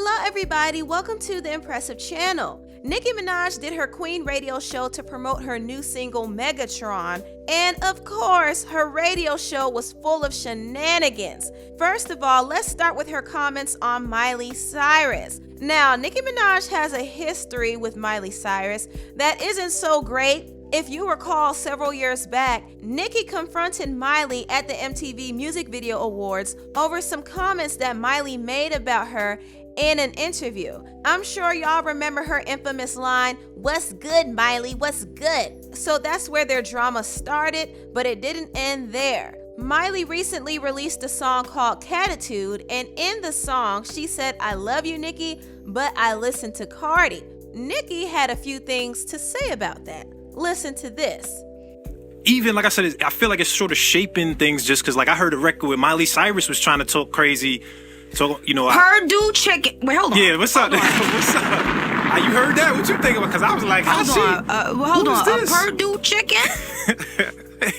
Hello everybody, welcome to the Empressive channel. Nicki Minaj did her Queen radio show to promote her new single Megatron, and of course, her radio show was full of shenanigans. First of all, let's start with her comments on Miley Cyrus. Now, Nicki Minaj has a history with Miley Cyrus that isn't so great. If you recall, several years back, Nicki confronted Miley at the MTV Music Video Awards over some comments that Miley made about her in an interview. I'm sure y'all remember her infamous line, "What's good, Miley, what's good?" So that's where their drama started, but it didn't end there. Miley recently released a song called Catitude, and in the song, she said, "I love you, Nicki, but I listen to Cardi." Nicki had a few things to say about that. Listen to this. Even like I said, I feel like it's sort of shaping things just because, like, I heard a record where Miley Cyrus was trying to talk crazy. So, you know, Purdue chicken. Wait, hold on. Yeah, what's up? What's up? You heard that? What you think about? Because I was like, hold on. A Purdue chicken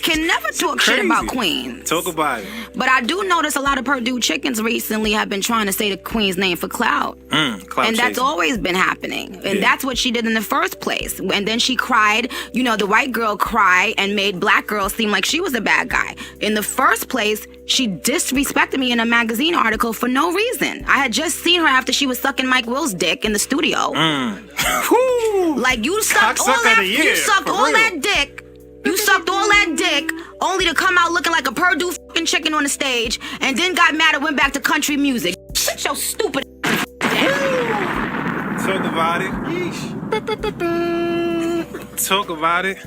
can never talk shit about Queens. Talk about it. But I do notice a lot of Purdue chickens recently have been trying to say the Queen's name for clout. Clout and that's always been happening. And that's what she did in the first place. And then she cried, you know, the white girl cried and made black girls seem like she was a bad guy. In the first place, she disrespected me in a magazine article for no reason. I had just seen her after she was sucking Mike Will's dick in the studio. Like, you sucked all that, dick. You sucked all that dick only to come out looking like a Purdue fucking chicken on the stage and then got mad and went back to country music. Shut your stupid Talk about it. Talk about it.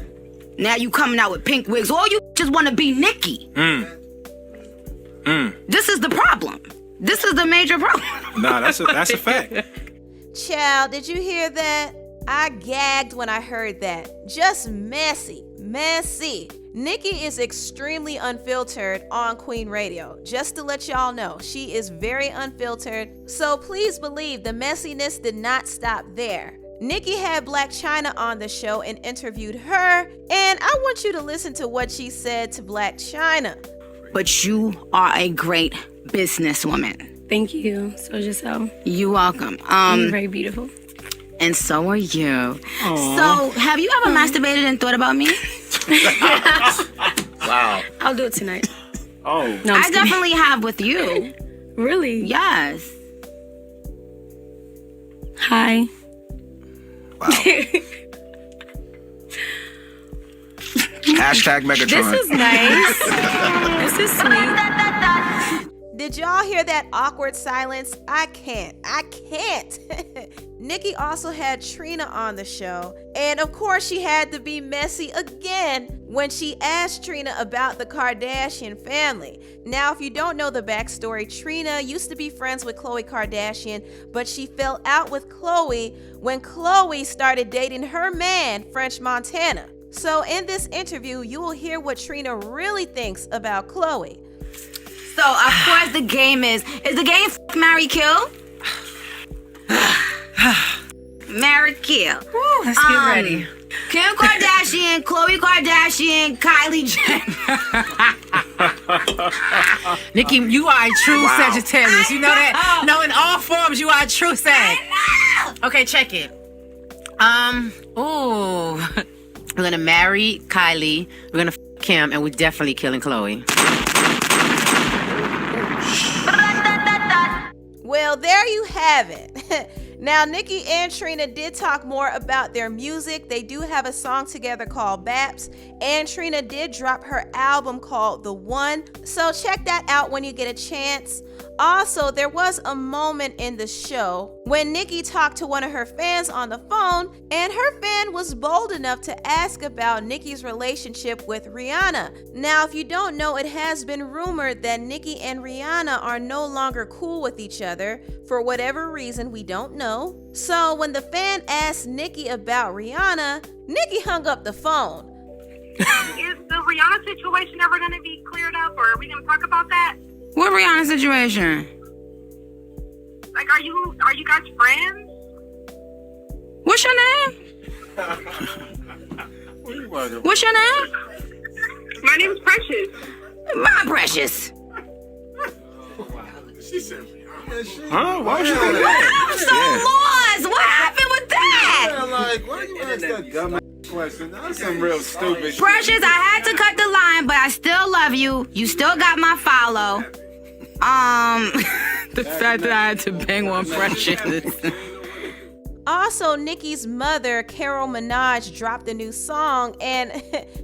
Now you coming out with pink wigs. All you just want to be Nicki. This is the problem. This is the major problem. Nah, that's a fact. Child, did you hear that? I gagged when I heard that. Just messy. Nicki is extremely unfiltered on Queen Radio. Just to let y'all know, she is very unfiltered. So please believe the messiness did not stop there. Nicki had Black China on the show and interviewed her, and I want you to listen to what she said to Black China. But you are a great businesswoman. Thank you. So is yourself. You're welcome. You're very beautiful. And so are you. Aww. So, have you ever masturbated and thought about me? Wow. I'll do it tonight. Oh. No, I definitely have with you. Really? Yes. Hi. Wow. Hashtag Megatron. This is nice. This is sweet. Did y'all hear that awkward silence? I can't. Nicki also had Trina on the show, and of course she had to be messy again when she asked Trina about the Kardashian family. Now, if you don't know the backstory, Trina used to be friends with Khloe Kardashian, but she fell out with Khloe when Khloe started dating her man, French Montana. So in this interview, you will hear what Trina really thinks about Khloe. So, of course, the game is the game marry, kill? Marry, kill. Woo, let's get ready. Kim Kardashian, Khloe Kardashian, Kylie Jenner. Nicki, you are a true Sagittarius. You know that? No, in all forms, you are a true Sag. Okay, check it. We're gonna marry Kylie. We're gonna Kim, and we're definitely killing Khloe. Well, there you have it. Now, Nicki and Trina did talk more about their music. They do have a song together called Baps, and Trina did drop her album called The One. So check that out when you get a chance. Also, there was a moment in the show when Nicki talked to one of her fans on the phone, and her fan was bold enough to ask about Nicki's relationship with Rihanna. Now, if you don't know, it has been rumored that Nicki and Rihanna are no longer cool with each other for whatever reason we don't know. So when the fan asked Nicki about Rihanna, Nicki hung up the phone. Is the Rihanna situation ever going to be cleared up, or are we going to talk about that? What Rihanna situation? Like, are you guys friends? What's your name? What's your name? My name's Precious. My Precious. She said, Huh? Why would you think that? I'm so lost. What happened with that? yeah, like, why you ask that dumb question? That's some real stupid shit. Precious, I had to cut the line, but I still love you. You still got my follow. The fact that I had to bang one Precious. Also, Nicki's mother, Carol Minaj, dropped a new song, and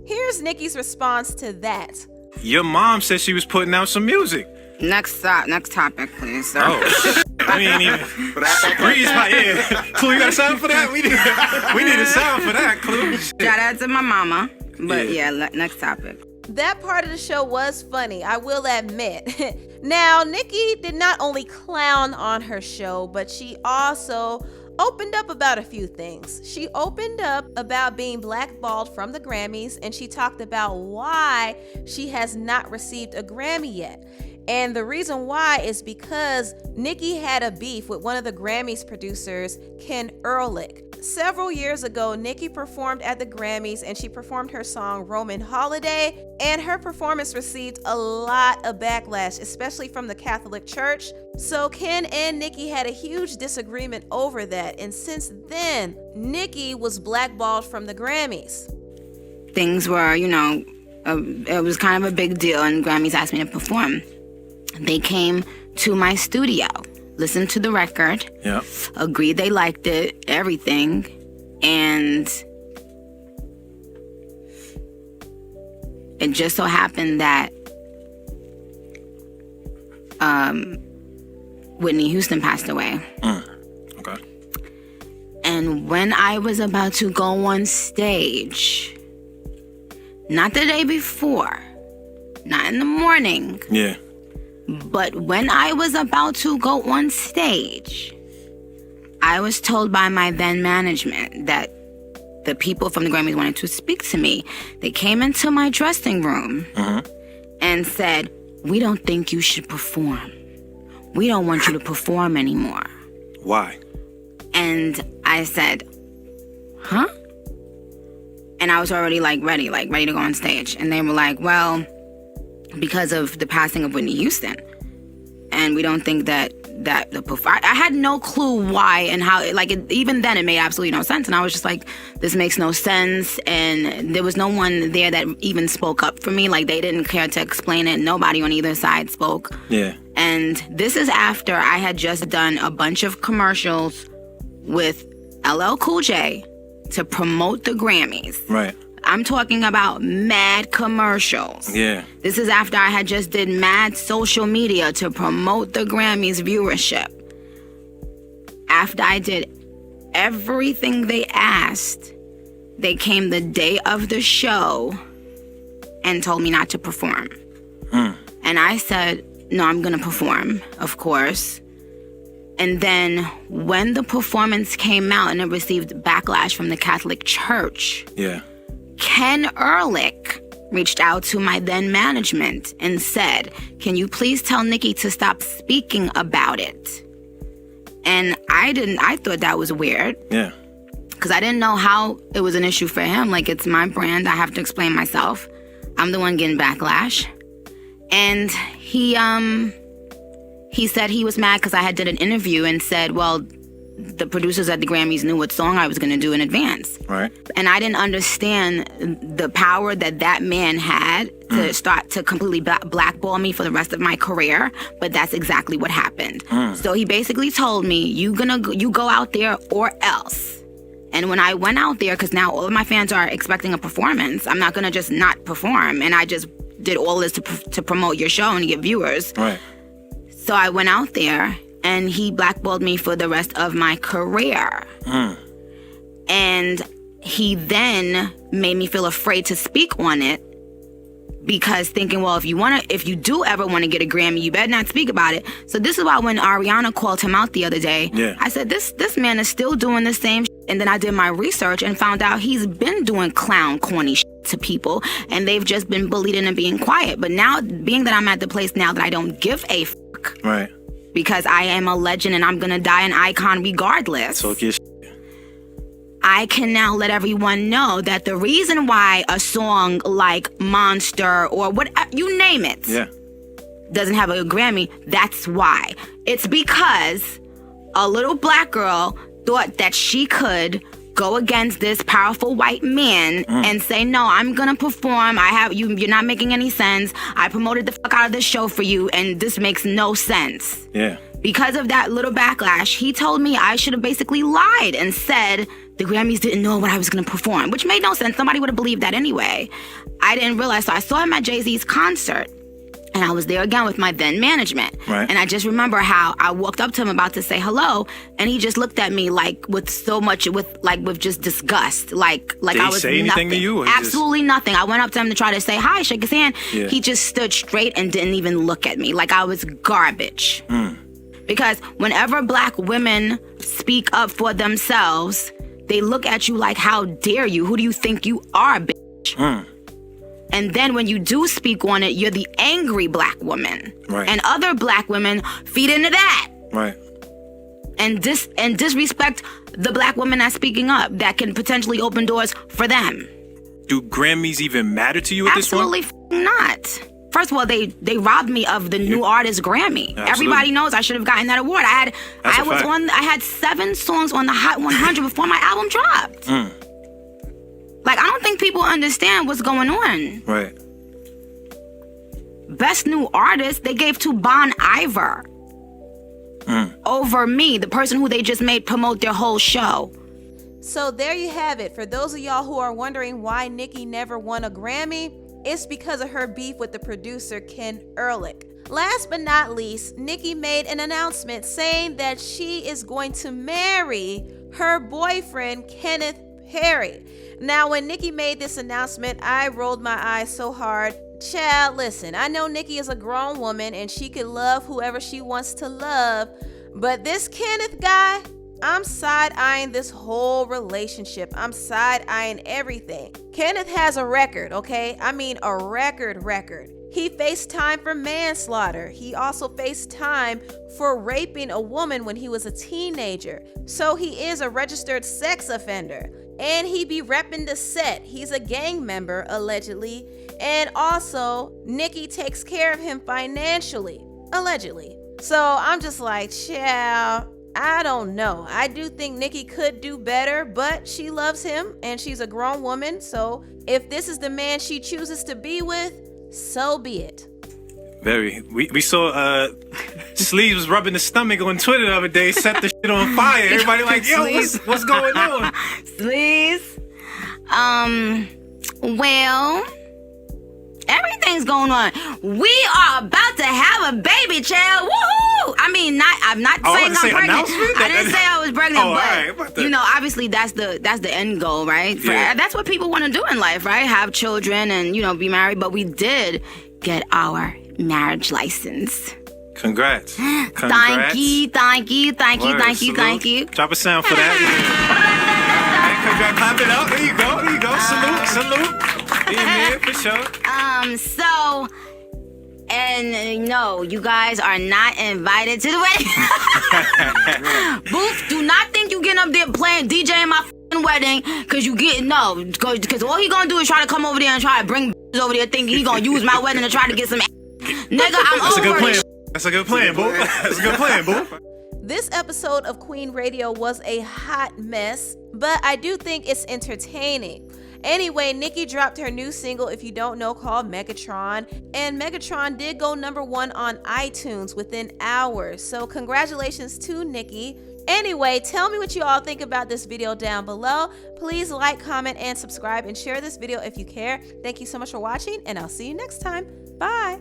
here's Nicki's response to that. Your mom said she was putting out some music. Next topic, please, sir. Oh, we ain't even. Breeze my ear. Clue, you got a sound for that? We need a sound for that, Clue. Shout out to my mama. But yeah, next topic. That part of the show was funny, I will admit. Now, Nicki did not only clown on her show, but she also opened up about a few things. She opened up about being blackballed from the Grammys, and she talked about why she has not received a Grammy yet. And the reason why is because Nicki had a beef with one of the Grammys producers, Ken Ehrlich. Several years ago, Nicki performed at the Grammys and she performed her song Roman Holiday, and her performance received a lot of backlash, especially from the Catholic Church. So Ken and Nicki had a huge disagreement over that, and since then, Nicki was blackballed from the Grammys. Things were, it was kind of a big deal, and Grammys asked me to perform. They came to my studio, listened to the record, agreed they liked it, everything, and it just so happened that Whitney Houston passed away. Okay. And when I was about to go on stage, not the day before, not in the morning, but when I was about to go on stage, I was told by my then management that the people from the Grammys wanted to speak to me. They came into my dressing room and said, "We don't think you should perform. We don't want you to perform anymore." Why? And I said, "Huh?" And I was already ready to go on stage. And they were like, "Well, because of the passing of Whitney Houston, and we don't think that I had no clue why and how. Even then, it made absolutely no sense. And I was just like, this makes no sense. And there was no one there that even spoke up for me. They didn't care to explain it. Nobody on either side spoke. Yeah. And this is after I had just done a bunch of commercials with LL Cool J to promote the Grammys. Right. I'm talking about mad commercials. Yeah. This is after I had just did mad social media to promote the Grammys viewership. After I did everything they asked, they came the day of the show and told me not to perform. And I said, no, I'm going to perform, of course. And then when the performance came out and it received backlash from the Catholic Church, Ken Ehrlich reached out to my then management and said, "Can you please tell Nicki to stop speaking about it?" And I thought that was weird. Yeah. Because I didn't know how it was an issue for him. It's my brand. I have to explain myself. I'm the one getting backlash. And he said he was mad because I had did an interview and said, well, the producers at the Grammys knew what song I was going to do in advance. Right. And I didn't understand the power that man had to start to completely blackball me for the rest of my career. But that's exactly what happened. So he basically told me, you go out there or else. And when I went out there, because now all of my fans are expecting a performance, I'm not going to just not perform. And I just did all this to promote your show and get viewers. Right. So I went out there, and he blackballed me for the rest of my career. And he then made me feel afraid to speak on it, because thinking, well, if you do ever want to get a Grammy, you better not speak about it. So this is why when Ariana called him out the other day, I said, this man is still doing the same shit. And then I did my research and found out he's been doing clown, corny shit to people, and they've just been bullied into being quiet. But now, being that I'm at the place now that I don't give a fuck. Right. Because I am a legend and I'm gonna die an icon regardless. Talk your I can now let everyone know that the reason why a song like Monster or what you name it, doesn't have a Grammy, that's why. It's because a little black girl thought that she could go against this powerful white man and say, no, I'm gonna perform. You're not making any sense. I promoted the fuck out of this show for you, and this makes no sense. Yeah. Because of that little backlash, he told me I should have basically lied and said the Grammys didn't know what I was gonna perform, which made no sense. Nobody would have believed that anyway. I didn't realize, so I saw him at Jay-Z's concert. And I was there again with my then management. Right. And I just remember how I walked up to him about to say hello, and he just looked at me like with just disgust. Like Did I he was say anything nothing. to you? Or Absolutely nothing. I went up to him to try to say hi, shake his hand. Yeah. He just stood straight and didn't even look at me. Like I was garbage. Because whenever black women speak up for themselves, they look at you like, how dare you? Who do you think you are, bitch? And then when you do speak on it, you're the angry black woman. Right. And other black women feed into that. Right. And disrespect the black woman that's speaking up that can potentially open doors for them. Do Grammys even matter to you at this point? Absolutely not. First of all, they robbed me of the new artist Grammy. Absolutely. Everybody knows I should have gotten that award. I had 7 songs on the Hot 100 before my album dropped. Like, I don't think people understand what's going on. Right. Best new artist, they gave to Bon Iver. Over me, the person who they just made promote their whole show. So there you have it. For those of y'all who are wondering why Nicki never won a Grammy, it's because of her beef with the producer Ken Ehrlich. Last but not least, Nicki made an announcement saying that she is going to marry her boyfriend Kenneth Petty. Now, when Nicki made this announcement, I rolled my eyes so hard. Child, listen, I know Nicki is a grown woman and she could love whoever she wants to love, but this Kenneth guy, I'm side-eyeing this whole relationship. I'm side-eyeing everything. Kenneth has a record, okay? I mean a record. He faced time for manslaughter. He also faced time for raping a woman when he was a teenager. So he is a registered sex offender. And he be repping the set. He's a gang member, allegedly. And also, Nicki takes care of him financially, allegedly. So I'm just like, child, I don't know. I do think Nicki could do better, but she loves him and she's a grown woman. So if this is the man she chooses to be with, so be it. Very. We saw Sleeves was rubbing his stomach on Twitter the other day, set the shit on fire. Everybody like, yo, what's going on? Sleeves. Well, everything's going on. We are about to have a baby, child. Woohoo! I mean, I'm not saying I'm pregnant. I didn't say I was pregnant, but you know, obviously that's the end goal, right? That's what people want to do in life, right? Have children and, you know, be married. But we did get our marriage license. Congrats. Thank you. Salute. Drop a sound for that. Congrats. Clap it up. There you go. Salute. Yeah, for sure. So, and no, you guys are not invited to the wedding. Booth, do not think you getting up there playing DJ in my wedding, cause cause all he gonna do is try to come over there and try to bring over there thinking he gonna use my wedding to try to get some nigga, I'm over it. That's a good plan, boo. This episode of Queen Radio was a hot mess, but I do think it's entertaining. Anyway, Nicki dropped her new single, if you don't know, called Megatron, and Megatron did go #1 on iTunes within hours, so congratulations to Nicki. Anyway, tell me what you all think about this video down below. Please like, comment, and subscribe, and share this video if you care. Thank you so much for watching, and I'll see you next time. Bye.